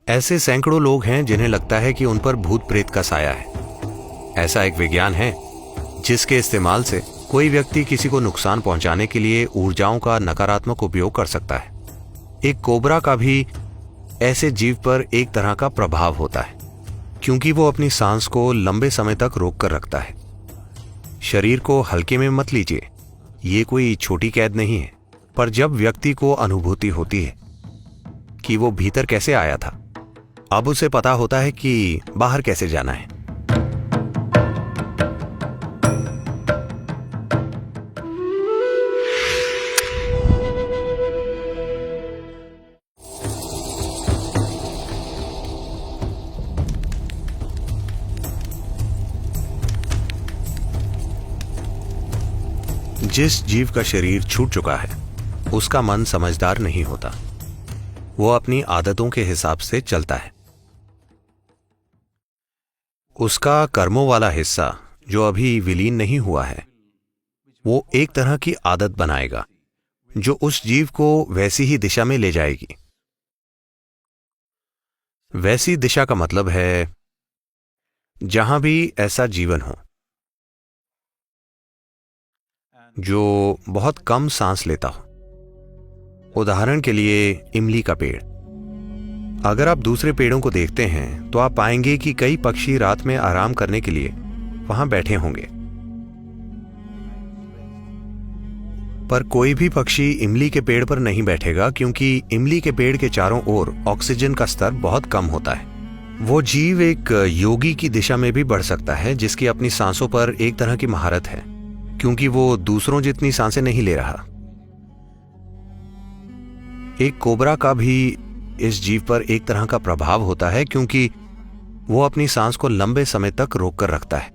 ऐसे सैकड़ों लोग हैं जिन्हें लगता है कि उन पर भूत प्रेत का साया है। ऐसा एक विज्ञान है जिसके इस्तेमाल से कोई व्यक्ति किसी को नुकसान पहुंचाने के लिए ऊर्जाओं का नकारात्मक उपयोग कर सकता है। एक कोबरा का भी ऐसे जीव पर एक तरह का प्रभाव होता है, क्योंकि वो अपनी सांस को लंबे समय तक रोक कर रखता है। शरीर को हल्के में मत लीजिए, ये कोई छोटी कैद नहीं है। पर जब व्यक्ति को अनुभूति होती है कि वो भीतर कैसे आया था, अब उसे पता होता है कि बाहर कैसे जाना है। जिस जीव का शरीर छूट चुका है उसका मन समझदार नहीं होता, वो अपनी आदतों के हिसाब से चलता है। उसका कर्मों वाला हिस्सा जो अभी विलीन नहीं हुआ है, वो एक तरह की आदत बनाएगा जो उस जीव को वैसी ही दिशा में ले जाएगी। वैसी दिशा का मतलब है जहां भी ऐसा जीवन हो जो बहुत कम सांस लेता हो। उदाहरण के लिए इमली का पेड़। अगर आप दूसरे पेड़ों को देखते हैं तो आप पाएंगे कि कई पक्षी रात में आराम करने के लिए वहां बैठे होंगे, पर कोई भी पक्षी इमली के पेड़ पर नहीं बैठेगा, क्योंकि इमली के पेड़ के चारों ओर ऑक्सीजन का स्तर बहुत कम होता है। वो जीव एक योगी की दिशा में भी बढ़ सकता है जिसकी अपनी सांसों पर एक तरह की महारत है, क्योंकि वो दूसरों जितनी सांसें नहीं ले रहा। एक कोबरा का भी इस जीव पर एक तरह का प्रभाव होता है, क्योंकि वो अपनी सांस को लंबे समय तक रोक कर रखता है।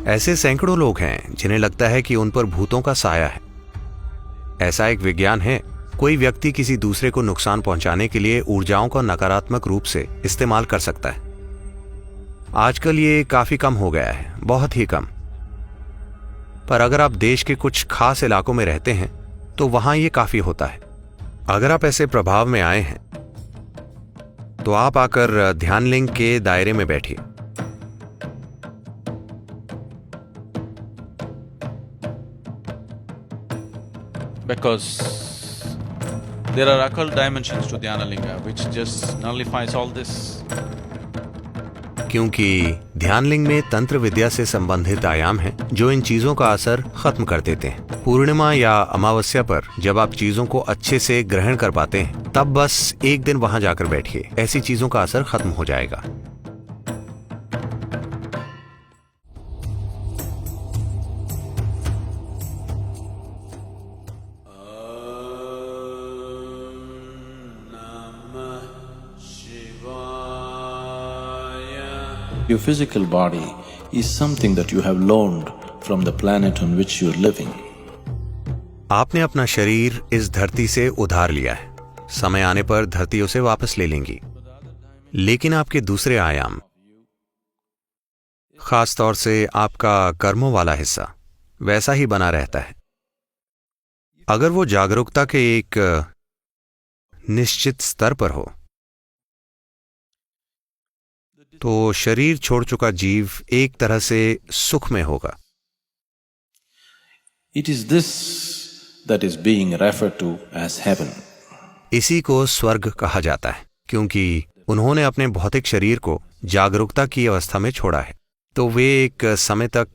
ऐसे सैकड़ों लोग हैं जिन्हें लगता है कि उन पर भूतों का साया है। ऐसा एक विज्ञान है, कोई व्यक्ति किसी दूसरे को नुकसान पहुंचाने के लिए ऊर्जाओं का नकारात्मक रूप से इस्तेमाल कर सकता है। आजकल ये काफी कम हो गया है, बहुत ही कम। पर अगर आप देश के कुछ खास इलाकों में रहते हैं तो वहां ये काफी होता है। अगर आप ऐसे प्रभाव में आए हैं तो आप आकर ध्यान लिंग के दायरे में बैठिए। Because there are occult dimensions to Dhyanalinga which just nullifies all this. क्योंकि ध्यानलिंग में तंत्र विद्या से संबंधित आयाम हैं जो इन चीजों का असर खत्म कर देते हैं। पूर्णिमा या अमावस्या पर जब आप चीजों को अच्छे से ग्रहण कर पाते हैं, तब बस एक दिन वहां जाकर बैठिए, ऐसी चीजों का असर खत्म हो जाएगा। Your physical body is something that you have loaned from the planet on which you are living. आपने अपना शरीर इस धरती से उधार लिया है, समय आने पर धरती उसे वापस ले लेंगी। लेकिन आपके दूसरे आयाम, खास तौर से आपका कर्मों वाला हिस्सा, वैसा ही बना रहता है। अगर वो जागरूकता के एक निश्चित स्तर पर हो तो शरीर छोड़ चुका जीव एक तरह से सुख में होगा। It is this that is being referred to as heaven. इसी को स्वर्ग कहा जाता है, क्योंकि उन्होंने अपने भौतिक शरीर को जागरूकता की अवस्था में छोड़ा है, तो वे एक समय तक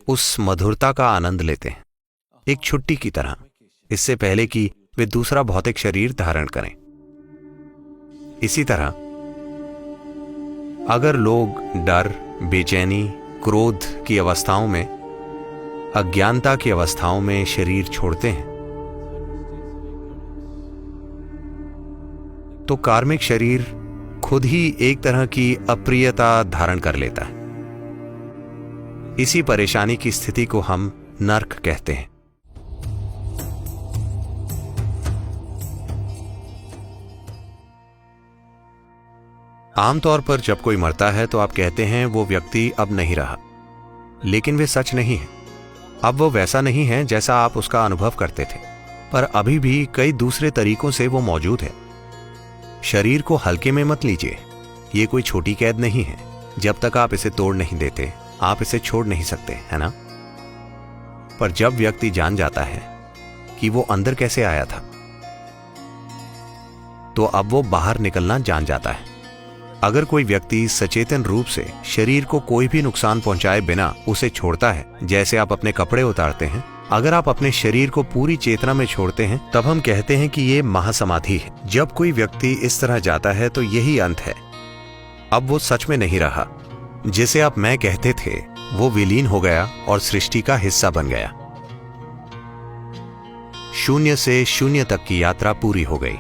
उस मधुरता का आनंद लेते हैं, एक छुट्टी की तरह, इससे पहले कि वे दूसरा भौतिक शरीर धारण करें। इसी तरह अगर लोग डर, बेचैनी, क्रोध की अवस्थाओं में, अज्ञानता की अवस्थाओं में शरीर छोड़ते हैं, तो कार्मिक शरीर खुद ही एक तरह की अप्रियता धारण कर लेता है। इसी परेशानी की स्थिति को हम नर्क कहते हैं। आमतौर पर जब कोई मरता है तो आप कहते हैं वो व्यक्ति अब नहीं रहा, लेकिन वे सच नहीं है। अब वो वैसा नहीं है जैसा आप उसका अनुभव करते थे, पर अभी भी कई दूसरे तरीकों से वो मौजूद है। शरीर को हल्के में मत लीजिए, ये कोई छोटी कैद नहीं है। जब तक आप इसे तोड़ नहीं देते, आप इसे छोड़ नहीं सकते, है ना? पर जब व्यक्ति जान जाता है कि वो अंदर कैसे आया था, तो अब वो बाहर निकलना जान जाता है। अगर कोई व्यक्ति सचेतन रूप से शरीर को कोई भी नुकसान पहुंचाए बिना उसे छोड़ता है, जैसे आप अपने कपड़े उतारते हैं, अगर आप अपने शरीर को पूरी चेतना में छोड़ते हैं, तब हम कहते हैं कि ये महासमाधि है। जब कोई व्यक्ति इस तरह जाता है तो यही अंत है। अब वो सच में नहीं रहा। जिसे आप मैं कहते थे वो विलीन हो गया और सृष्टि का हिस्सा बन गया। शून्य से शून्य तक की यात्रा पूरी हो गई।